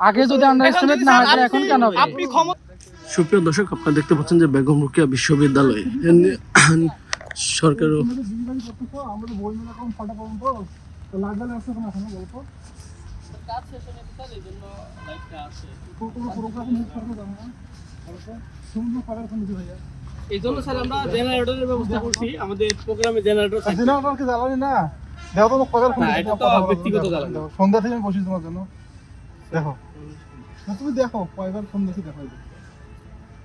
আগে যদি under estimate না হয় এখন কেন আপনি সুপ্রিয় দর্শক, আপনারা দেখতে পাচ্ছেন যে বেগম রোকেয়া বিশ্ববিদ্যালয় সরকারও আমাদের বই মেলা কম ফাটা পাবো তো লাগবে না কোনো এখন বলতো কাজ শেষ হয়ে গেছে এই জন্য লাইটটা আছে কোনো প্রোগ্রাম মিস করতে পারবো না সুন্দর ফাটার কোনো কিছু হয়ে এই জন্য স্যার আমরা জেনারেটরের ব্যবস্থা করছি আমাদের প্রোগ্রামে জেনারেটর থাকে। জেনারেটরকে জ্বালানি না দেখো তো কয়বার ফোন না, এটা তো ব্যক্তিগত জ্বালানি। সন্ধ্যা থেকে আমি বসি তোমার জন্য দেখো তুমি দেখো কয়বার ফোন দিয়েছি দেখো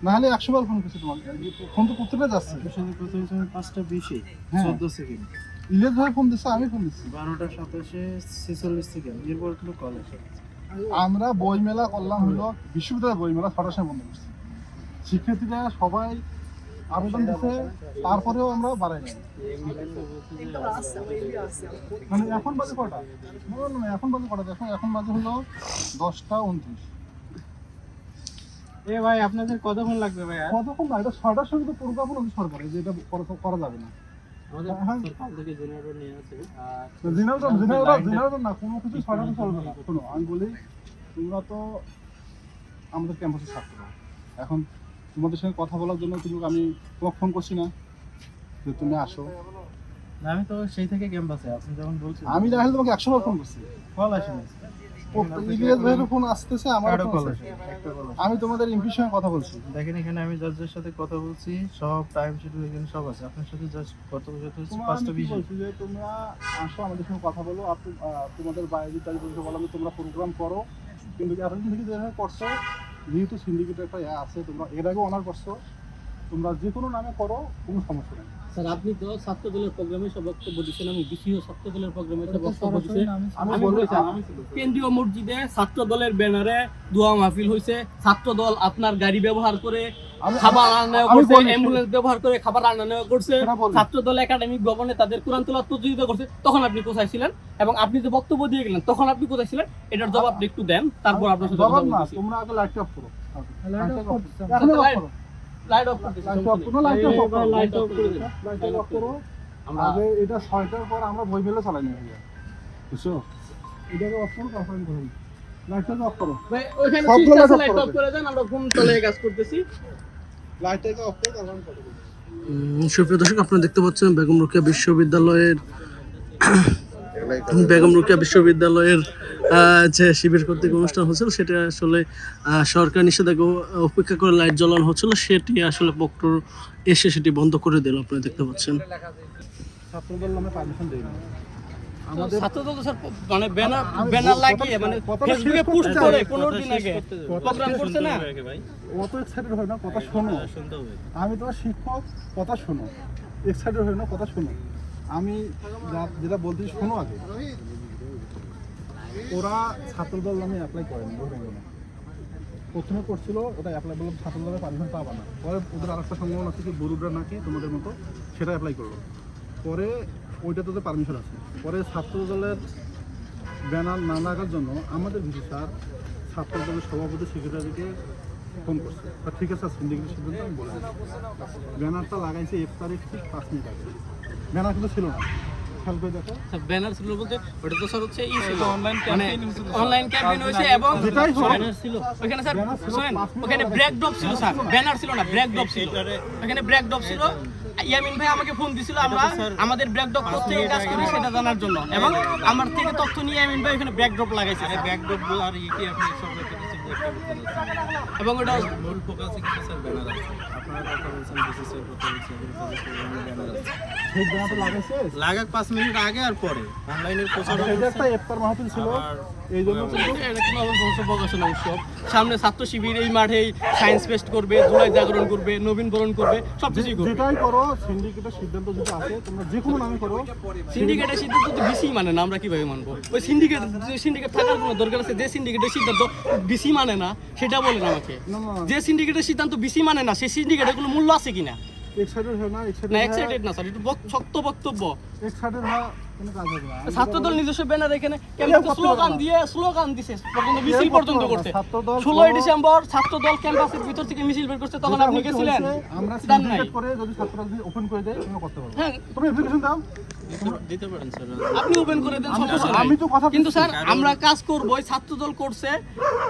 না হলে 100 বার ফোন করছি তোমাকে ফোন তো করতে না যাচ্ছে সাথে কথা হয়েছে 5:20 14 সেকেন্ড ইলেজ ভাই ফোন দিচ্ছে আমি ফোন দিচ্ছি 12:27 সেকেন্ড এরপর কোনো কল আসে আমরা বই মেলা করলাম হলো বিশ্ববিদ্যালয় বই মেলা 6টার সময় বন্ধ করছি শিক্ষার্থীরা সবাই আবেদন দিচ্ছে তারপরেও আমরা বাড়াই নাই মানে এখন বাজে কটা না এখন বাজে কটা দেখো এখন বাজে হলো 10:29 এ ভাই আপনাদের কতক্ষণ লাগবে ভাই কতক্ষণ না এটা 6টার সময় তো প্রোগ্রাম হলো সরকারে যে এটা করা যাবে না আমাদের সরকার থেকে জেনারেটর নিয়ে আছে আর জেনারেটর না কোনো কিছু 6টাতে চলবে না শোনো আমি বলি তোমরা তো আমাদের ক্যাম্পাসের ছাত্র এখন তোমাদের সঙ্গে কথা বলার জন্য আমি তোমাকে ফোন করছি না যে তুমি আসো আমি তো সেই থেকে ক্যাম্পাসে আপনি যখন বলছেন আমি না হলে তোমাকে 100 বার ফোন করছি কল আসেনি ইলিয়াস ভাইয়ের ফোন আসতেছে আমার কল ফোন আসে একটা কল আমি তোমাদের এমপির সঙ্গে কথা বলছি দেখেন এখানে আমি জাজের সাথে কথা বলছি সব টাইম শিডিউল এখানে সব আছে আপনার সাথে জাস্ট কত বছর হচ্ছে 5:20 বলছি যে তোমরা আসো আমাদের সঙ্গে কথা বলো আর তোমাদের বাইরে তাই বলতে বললাম যে তোমরা প্রোগ্রাম করো কিন্তু এতদিন থেকে যেভাবে করছো যেহেতু সিন্ডিকেট একটা আছে তোমরা এর আগে অনার করছো তোমরা যে কোনো নামে করো কোনো সমস্যা নেই স্যার আপনি তো ছাত্র দলের প্রোগ্রামে সব বক্তব্য দিচ্ছেন আমি বিসিও ছাত্র দলের প্রোগ্রামে সব বক্তব্য দিচ্ছি আমি আমি বলছি বলছি কেন্দ্রীয় মসজিদে ছাত্র দলের ব্যানারে দোয়া মাহফিল হয়েছে ছাত্র দল আপনার গাড়ি ব্যবহার করে খাবার রান্না করছে অ্যাম্বুলেন্স ব্যবহার করে খাবার রান্না করছে ছাত্র দল একাডেমিক ভবনে তাদের কোরআন তেলাওয়াত প্রতিযোগিতা করছে তখন আপনি কোথায় ছিলেন এবং আপনি যে বক্তব্য দিয়ে গেলেন তখন আপনি কোথায় ছিলেন এটার জবাব আপনি একটু দেন তারপর আপনার সাথে কথা বলছি তোমরা আগে লাইট অফ করো লাইট অফ করতে লাইট অফ করো আগে এটা 6টার পর আমরা বই মেলা চালাই নিয়ে যাই বুঝছো এটাকে অফ করো তারপর আমি বলি লাইটটা অফ করো ভাই ওখানে সুইচ আছে লাইট অফ করে দেন আমরা ফোন চলে কাজ করতেছি লাইটটাকে অফ করো তারপর আমি কথা বলবো সুপ্রিয় দর্শক, আপনারা দেখতে পাচ্ছেন বেগম রোকেয়া বিশ্ববিদ্যালয়ের যে শিবির কর্তৃক অনুষ্ঠান হচ্ছিল সেটা আসলে সরকার নিষেধাজ্ঞা উপেক্ষা করে লাইট জ্বালানো হচ্ছিল সেটি আসলে প্রক্টর এসে সেটি বন্ধ করে দিল। আপনারা দেখতে পাচ্ছেন ছাত্রদল নামে পারমিশন দেই না আমাদের ছাত্রদল স্যার মানে ব্যানার লাগিয়ে মানে ফেসবুকে পোস্ট করে 15 দিন আগে প্রোগ্রাম করছে না অত এক্সাইটেড হয় না কথা শোনো আমি তোমার শিক্ষক কথা শোনো এক্সাইটেড হয় না কথা শোনো আমি যেটা বলতে শোনো আগে ওরা ছাত্রদল নামে অ্যাপ্লাই করেনি প্রথমে করছিল ওটা অ্যাপ্লাই বললাম ছাত্রদলের পারমিশন পাবা না পরে ওদের আরেকটা সম্ভাবনা আছে কি বরুডরা নাকি তোমাদের মতো সেটা অ্যাপ্লাই করলো পরে ওইটা তোদের পারমিশন আছে পরে ছাত্রদলের ব্যানার না লাগার জন্য আমাদের ভিসি স্যার ছাত্রদলের সভাপতি সেক্রেটারিকে ফোন করছে ঠিক আছে সিন্ডিকেটের সিদ্ধান্ত আমি বলে দিচ্ছি ব্যানারটা লাগাইছে 1 তারিখ ঠিক 5 মিনিট আগে ব্যানার কিন্তু ছিল না খেয়াল করে দেখো ব্যানার ছিল বলতে ওটা তো স্যার হচ্ছে অনলাইন ক্যাম্পেইন হয়েছে এবং যেটাই ব্যানার ছিল ওখানে স্যার শুনেন ওখানে ব্রেক ড্রপ ছিল স্যার ব্যানার ছিল না ব্রেক ড্রপ ছিল ওখানে ব্রেক ড্রপ ছিল ইয়ামিন ভাই আমাকে ফোন দিছিল আমরা আমাদের ব্রেক ড্রপ করতে কাজ করি সেটা জানার জন্য এবং আমার থেকে তথ্য নিয়ে ইয়ামিন ভাই ওখানে ব্রেক ড্রপ লাগাইছে ব্রেক ড্রপ আর কি আপনি সবাইকে এবং ওটা মূল ফোকাসে কি স্যার ব্যানার আছে আপনারা কথা বলছেন বিসিসির কথা বলছেন ব্যানার আছে সেই ব্যানারটা লাগাইছে লাগাক 5 মিনিট আগে আর পরে অনলাইনের প্রচার এটা একটা ইফতার মাহফিল ছিল এই জন্য সামনে ছাত্র শিবির এই মাঠেই সায়েন্স ফেস্ট করবে জুলাই জাগরণ করবে নবীন বরণ করবে সবকিছুই করবে যেটাই করো সিন্ডিকেটের সিদ্ধান্ত যদি আসে তোমরা যে কোনো নামে করো সিন্ডিকেটের সিদ্ধান্ত তো বিসি মানে না আমরা কিভাবে মানবো ওই সিন্ডিকেট থাকার কোনো দরকার আছে যে সিন্ডিকেটের সিদ্ধান্ত বিসি মানে না সেটা বলেন আমাকে যে সিন্ডিকেটের সিদ্ধান্ত বিসি মানে না সেই সিন্ডিকেটের কোনো মূল্য আছে কিনা এক্সাইটেড হয় না এক্সাইটেড না স্যার একটু শক্ত বক্তব্য এক্সাইটেড হয় কোনো কাজ হবে না ছাত্রদল নিজস্ব ব্যানার এখানে স্লোগান দিছে পর্যন্ত মিছিল পর্যন্ত করতে 16 ডিসেম্বর ছাত্রদল ক্যাম্পাসের ভিতর থেকে মিছিল বের করতে তখন আপনি গেছিলেন আমরা সিন্ডিকেট করে যদি ছাত্ররা যদি ওপেন করে দেয় তোমরা করতে পারবে হ্যাঁ তুমি অ্যাপ্লিকেশন দাও দিতে পারেন স্যার। আপনি ওপেন করে দেন, সমস্যা নাই। আমি তো কথা কিন্তু স্যার আমরা কাজ করব, ছাত্রদল করছে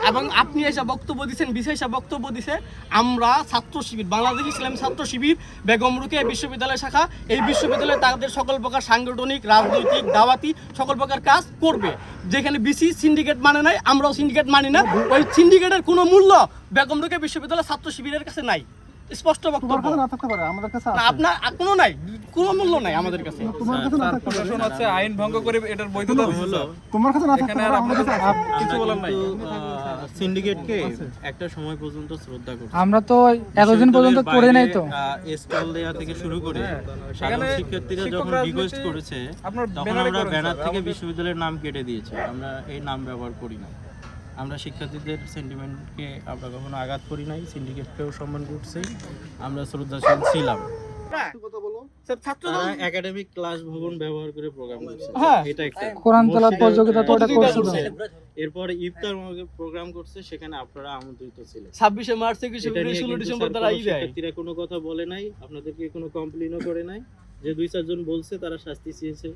এবং আপনি এসে বক্তব্য দিচ্ছেন, বিশেষ বক্তব্য দিছে। আমরা ছাত্র শিবির, বাংলাদেশ ইসলামী ছাত্র শিবির বেগম রোকেয়া বিশ্ববিদ্যালয় শাখা, এই বিশ্ববিদ্যালয়ে তাদের সকল প্রকার সাংগঠনিক, রাজনৈতিক, দাওয়াতি সকল প্রকার কাজ করবে। যেখানে বিসি সিন্ডিকেট মানে নাই, আমরাও সিন্ডিকেট মানি না। ওই সিন্ডিকেটের কোনো মূল্য বেগম রোকেয়া বিশ্ববিদ্যালয় ছাত্র শিবিরের কাছে নাই। স্পষ্ট তোমার বক্তব্য। কাছে না থাকতে পারে, আমাদের কাছে না, আছে। আপনার কোনো নাই, কোনো মূল্য নাই আমাদের কাছে। তোমার কাছে না থাকতে পারে, প্রশাসন আছে আইন ভঙ্গ করে এটার বৈধতা দিচ্ছে। তোমার কাছে না থাকতে এখানে পারে, আর আমাদের কাছে আছে। কিছু বলার নাই। সিন্ডিকেটকে একটা সময় পর্যন্ত শ্রদ্ধা করছে। আমরা তো এতদিন পর্যন্ত করে নাই তো। স্টল দেয়া থেকে শুরু করে সেখানে সাধারণ শিক্ষার্থীরা যখন শিক্ষক রিকোয়েস্ট রাজনীতি করেছে আপনার তখন ব্যানারে আমরা করেন ব্যানার স্যার, থেকে আমাদের- বিশ্ববিদ্যালয়ের নাম কেটে দিয়েছি। আমরা এই নাম ব্যবহার করি না। আমরা শিক্ষার্থীদের সেন্টিমেন্টকে আমরা কখনো আঘাত করি নাই, সিন্ডিকেটকেও সম্মান করছি, আমরা শ্রদ্ধাশীল ছিলাম। কথা বলো। স্যার, ছাত্রদল তারা একাডেমিক ক্লাস ভবন ব্যবহার করে প্রোগ্রাম করছে। হ্যাঁ। এটা একটা কোরআন তেলাওয়াত মসজিদের, প্রতিযোগিতা তো ওটা প্রতিযোগিতা করছিল। করছে। এরপর ইফতার প্রোগ্রাম করছে, সেখানে আপনারা আমন্ত্রিত ছিলেন। 26শে মার্চ থেকে এটা নিয়ে 16 কিন্তু ডিসেম্বর স্যার তারা কোনো ই দেয়। শিক্ষার্থীরা কোনো কথা বলে নাই, আপনাদেরকে কোনো কমপ্লেইনও করে নাই। যে 2-4 জন বলছে তারা শাস্তি চেয়েছে।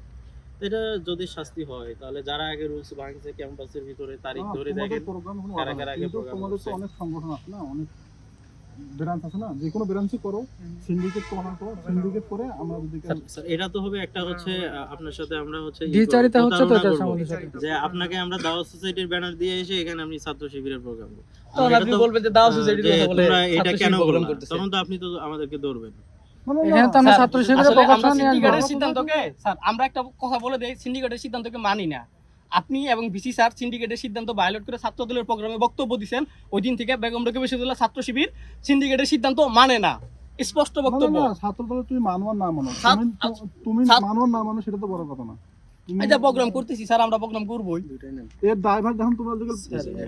এটা যদি শাস্তি হয় তাহলে যারা আগে রুলস ভাঙছে ক্যাম্পাসের ভিতরে তারিখ ধরে তোমাদের দেখেন প্রোগ্রাম কোনো কারা আলাদা কারা না। আগে কিন্তু প্রোগ্রাম তোমাদের তো করছে। অনেক সংগঠন আছে না, অনেক ব্রাঞ্চ আছে না, যে কোনো ব্রাঞ্চই করো, সিন্ডিকেট করো, সিন্ডিকেট করে আমরা যদি স্যার, এটা তো হবে একটা হচ্ছে আপনার সাথে আমরা হচ্ছে দ্বিচারিতা হচ্ছে তো প্রতারণা এটার করবো। সম্বন্ধে সাথে। যে আপনাকে আমরা দাওয়াত সোসাইটির ব্যানার দিয়ে এসে এখানে আপনি ছাত্র শিবিরের প্রোগ্রাম তখন আপনি বলবেন যে দাওয়াত সোসাইটির কথা বলে এটা ছাত্র কেন শিবির প্রোগ্রাম বললাম? করতেছে। তখন তো আপনি তো আমাদেরকে ধরবেন। এখানে তো আমরা স্যার, ছাত্র শিবিরের আসলে আমরা প্রকাশনা নিয়ে আসবো। সিন্ডিকেটের সিদ্ধান্তকে, স্যার আমরা একটা কথা বলে দেই, সিন্ডিকেটের সিদ্ধান্তকে মানি না। আপনি এবং ভিসি স্যার সিন্ডিকেটের সিদ্ধান্ত ভায়োলেট করে ছাত্রদলের প্রোগ্রামে বক্তব্য দিয়েছেন। ওই দিন থেকে বেগম রোকেয়া বিশ্ববিদ্যালয় ছাত্র শিবির সিন্ডিকেটের সিদ্ধান্ত মানে না। স্পষ্ট বক্তব্য। ছাত্রদলে তুমি মানো আর না মানো, ছাত্র- তুমি ছাত্র- মানো আর না মানো সেটা তো বড় কথা না। তুমি- এটা প্রোগ্রাম করতেছি স্যার, আমরা প্রোগ্রাম করবই। এর ড্রাইভার যখন তোমরা যদি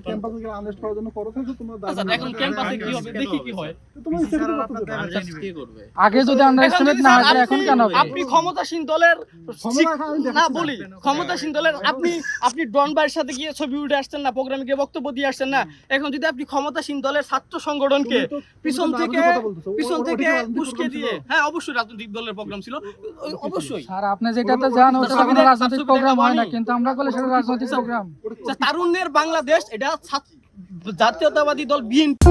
ক্যাম্পাসে গিয়ে আনরেস্ট করার জন্য করো থাকো, তোমরা আচ্ছা, এখন ক্যাম্পাসে কি হবে দেখি কি হয়। তোমরা ইচ্ছা করে করতে পারো। আনরেস্ট কে করবে? আগে যদি আন্ডার এখন এস্টিমেট যদি না স্যার হয় এখন কেন হবে? আপনি ক্ষমতাসীন দলের না বলি, ক্ষমতাসীন দলের আপনি ডন ভাইয়ের সাথে গিয়ে ছবি উঠে আসছেন না, প্রোগ্রামে গিয়ে বক্তব্য দিয়ে আসছেন না। এখন যদি আপনি ক্ষমতাসীন দলের ছাত্র সংগঠনকে পিছন থেকে উস্কে দিয়ে, হ্যাঁ অবশ্যই রাজনৈতিক দলের প্রোগ্রাম ছিল, অবশ্যই। স্যার আপনি যেটাতে জান ওটা কোনো রাজনৈতিক প্রোগ্রাম হয় না, কিন্তু আমরা বলে সেটা রাজনৈতিক প্রোগ্রাম। তারুণ্যের বাংলাদেশ, এটা জাতীয়তাবাদী দল বিএনপি